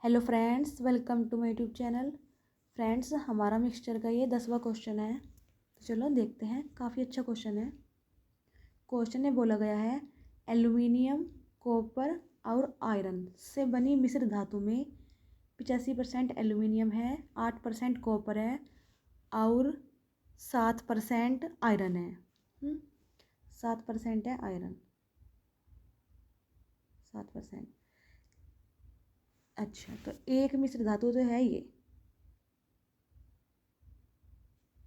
Hello friends, welcome to my YouTube channel. Friends, हमारा mixture का ये 10वां क्वेश्चन है। तो चलो देखते हैं। काफ़ी अच्छा क्वेश्चन है। क्वेश्चन में बोला गया है, एल्यूमिनियम, कॉपर और आयरन से बनी मिश्र धातु में 85% एल्यूमिनियम है, 8% कॉपर है और 7% आयरन है। 7% है आयरन, 7%। अच्छा, तो एक मिश्र धातु तो है ये।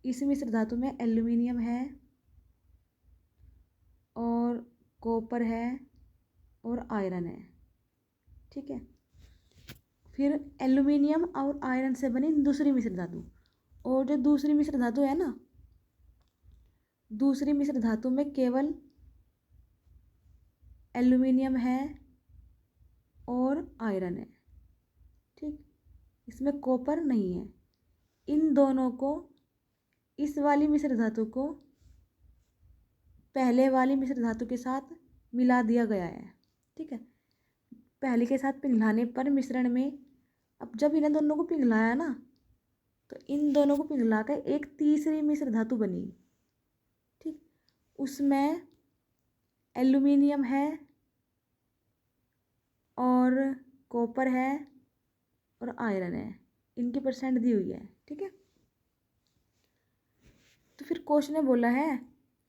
इस मिश्र धातु में एल्यूमिनियम है और कॉपर है और आयरन है। ठीक है। फिर एल्यूमिनियम और आयरन से बनी दूसरी मिश्र धातु, और जो दूसरी मिश्र धातु है ना, दूसरी मिश्र धातु में केवल एल्यूमिनियम है और आयरन है। ठीक, इसमें कॉपर नहीं है। इन दोनों को, इस वाली मिश्र धातु को पहले वाली मिश्र धातु के साथ मिला दिया गया है। ठीक है। पहले के साथ पिघलाने पर मिश्रण में, अब जब इन्हें दोनों को पिघलाया ना, तो इन दोनों को पिघला कर एक तीसरी मिश्र धातु बनी। ठीक, उसमें एल्यूमिनियम है और कॉपर है और आयरन है। इनकी परसेंट दी हुई है। ठीक है। तो फिर क्वेश्चन में बोला है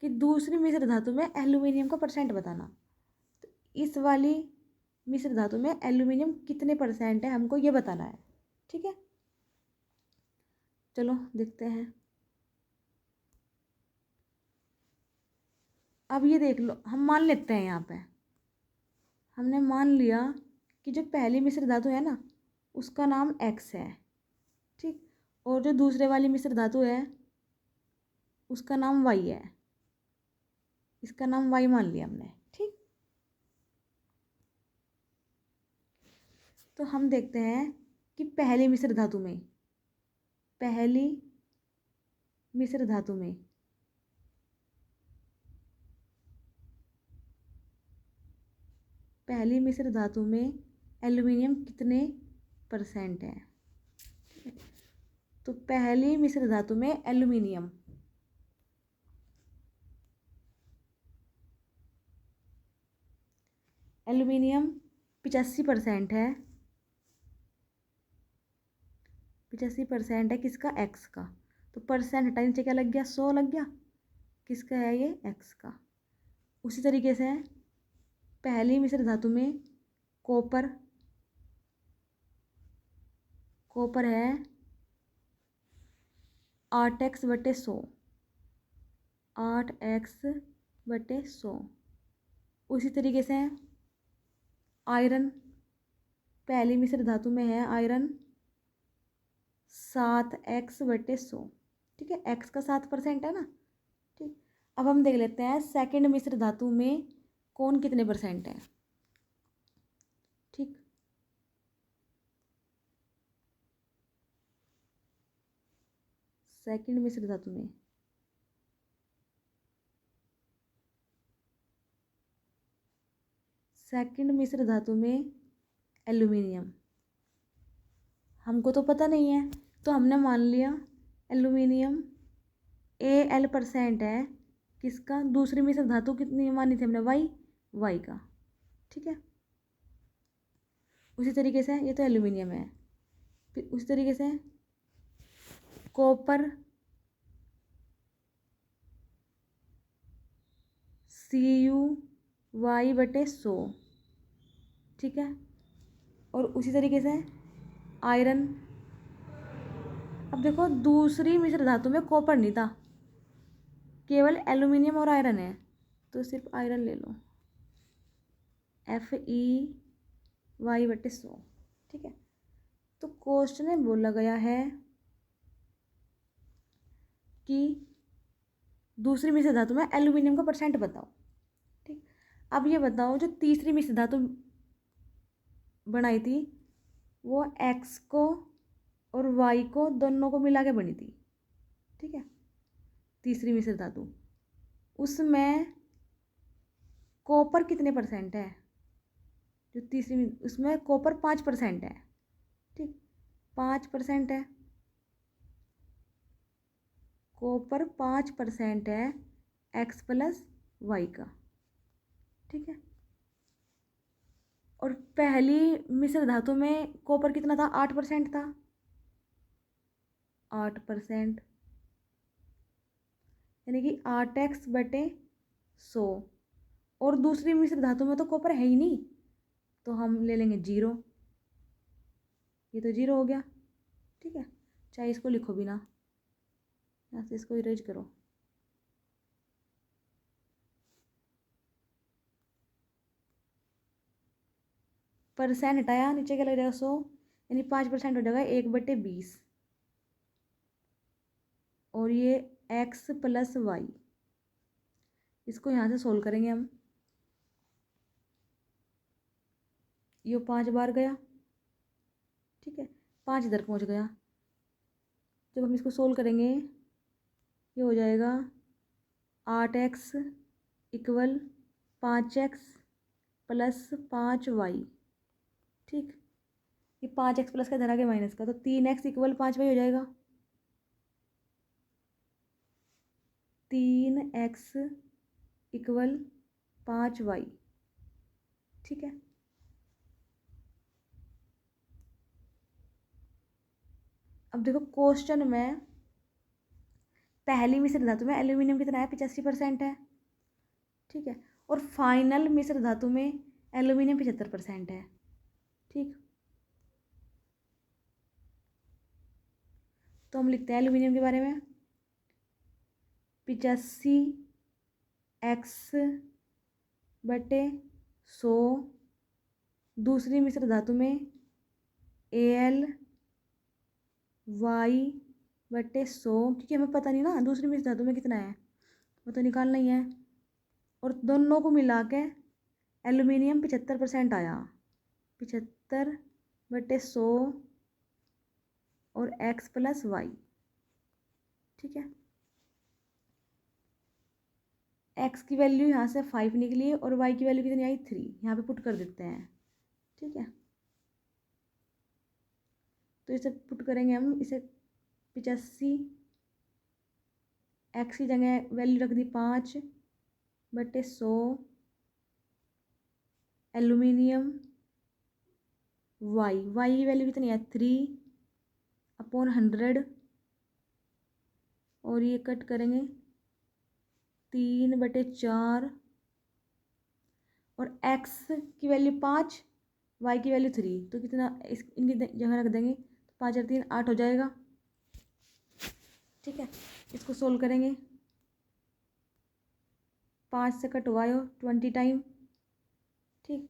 कि दूसरी मिश्र धातु में एल्यूमिनियम का परसेंट बताना। तो इस वाली मिश्र धातु में एल्यूमिनियम कितने परसेंट है, हमको ये बताना है। ठीक है, चलो देखते हैं। अब ये देख लो, हम मान लेते हैं, यहाँ पे हमने मान लिया कि जो पहली मिश्र धातु है ना, उसका नाम एक्स है। ठीक, और जो दूसरे वाली मिश्र धातु है उसका नाम वाई है। इसका नाम वाई मान लिया हमने। ठीक, तो हम देखते हैं कि पहली मिश्र धातु में, पहली मिश्र धातु में पहली मिश्र धातु में एल्यूमिनियम कितने परसेंट है। तो पहली मिश्र धातु में एल्यूमिनियम एल्यूमिनियम 85% है। 85% है किसका, एक्स का। तो परसेंट हटाने से क्या लग गया, 100 लग गया। किसका है ये, एक्स का। उसी तरीके से पहली मिश्र धातु में कॉपर कॉपर है 8x/100, 8x/100। उसी तरीके से आयरन, पहली मिश्र धातु में है आयरन 7x/100। ठीक है, एक्स का 7% है ना। ठीक, अब हम देख लेते हैं सेकंड मिश्र धातु में कौन कितने परसेंट है। ठीक, सेकंड मिश्र धातु में सेकंड मिश्र धातु में एल्यूमिनियम, हमको तो पता नहीं है, तो हमने मान लिया एल्यूमिनियम Al% है किसका, दूसरी मिश्र धातु कितनी मानी थी हमने, वाई, वाई का। ठीक है, उसी तरीके से ये तो एल्यूमिनियम है। फिर उसी तरीके से कॉपर CuY/100। ठीक है, और उसी तरीके से आयरन, अब देखो दूसरी मिश्र धातु में कॉपर नहीं था, केवल एल्यूमिनियम और आयरन है, तो सिर्फ आयरन ले लो, Fe(Y/100). ठीक है, तो क्वेश्चन में बोला गया है कि दूसरी मिश्र धातु में एल्यूमिनियम का परसेंट बताओ। ठीक, अब ये बताओ जो तीसरी मिश्र धातु बनाई थी वो एक्स को और वाई को दोनों को मिला के बनी थी। ठीक है, तीसरी मिश्र धातु, उसमें कॉपर कितने परसेंट है, जो तीसरी, उसमें कॉपर 5% है। 5% है, कॉपर 5% है X प्लस वाई का, ठीक है। और पहली मिश्र धातु में कॉपर कितना था, 8% था, 8%, यानी कि 8x/100। और दूसरी मिश्र धातु में तो कॉपर है ही नहीं, तो हम ले लेंगे 0, ये तो 0 हो गया, ठीक है। चाहे इसको लिखो भी ना, यहाँ से इसको इरेज करो। परसेंट हटाया, नीचे क्या लग जाएगा 100, यानी 5% हो जाएगा 1/20। और ये x प्लस वाई, इसको यहाँ से सोल्व करेंगे हम। ये 5 बार गया, ठीक है, 5 इधर पहुँच गया। जब हम इसको सोल्व करेंगे ये हो जाएगा 8x equal 5x plus 5y, ठीक। ये 5x प्लस का इधर आ गया माइनस का, तो 3x इक्वल 5y हो जाएगा। 3x इक्वल 5y, ठीक है। अब देखो क्वेश्चन में पहली मिश्र धातु में एल्यूमिनियम कितना है, 85% है, ठीक है। और फाइनल मिश्र धातु में एल्यूमिनियम 75% है, ठीक। तो हम लिखते हैं एल्यूमिनियम के बारे में, 85x/100। दूसरी मिश्र धातु में AlY/100, क्योंकि हमें पता नहीं ना दूसरी मिश्र धातु में कितना है, वो तो निकालना ही है। और दोनों को मिला के एल्यूमिनियम 75% आया, 75/100 और x प्लस वाई, ठीक है। x की वैल्यू यहाँ से 5 निकली और y की वैल्यू कितनी आई 3, यहाँ पे पुट कर देते हैं, ठीक है। तो इसे पुट करेंगे हम, इसे 85, x की जगह वैल्यू रख दी 5/100 एल्यूमिनियम y की वैल्यू कितनी है 3/100। और ये कट करेंगे 3/4, और x की वैल्यू 5, y की वैल्यू 3, तो कितना इनकी जगह रख देंगे, तो 5 और 3 8 हो जाएगा, ठीक है। इसको सोल्व करेंगे, 5 से कटवायो 20 टाइम, ठीक।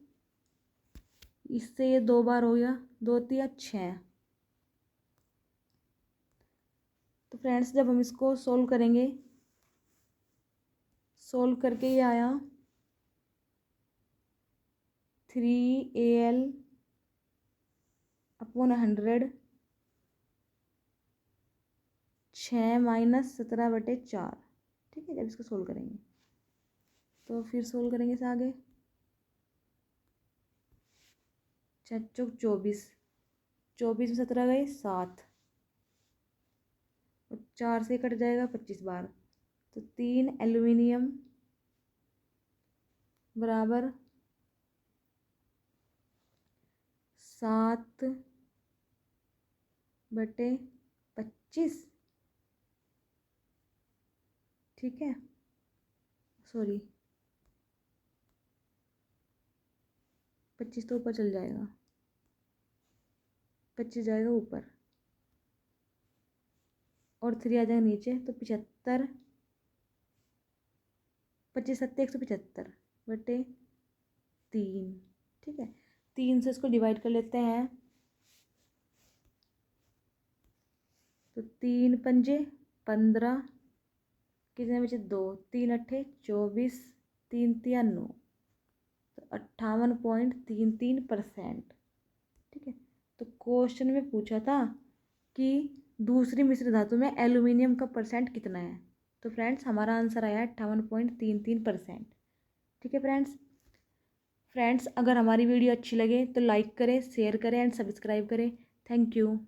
इससे ये 2 बार हो गया, 2 3 6। तो फ्रेंड्स जब हम इसको सोल्व करेंगे, सोल्व करके ये आया 3Al/100, 6 - 17/4, ठीक है। जब इसको सोल्व करेंगे तो फिर सोल्व करेंगे इसे आगे, 6 चौक 24, 24 में 17 गए 7, और 4 से कट जाएगा 25 बार, तो 3 एल्यूमिनियम बराबर 7/25, ठीक है। सॉरी 25 तो ऊपर चल जाएगा, 25 जाएगा ऊपर और 3 आ जाएगा नीचे, तो 75, 25 7 175/3, ठीक है। 3 से इसको डिवाइड कर लेते हैं, तो 3 पंजे 15, कितने बचे 2, 3 अट्ठे 24, 3 तिया 9, तो 58.33%, ठीक है। तो क्वेश्चन में पूछा था कि दूसरी मिश्र धातु में एल्यूमिनियम का परसेंट कितना है, तो फ्रेंड्स हमारा आंसर आया 58.33%, ठीक है। फ्रेंड्स अगर हमारी वीडियो अच्छी लगे तो लाइक करें, शेयर करें एंड सब्सक्राइब करें। Thank you.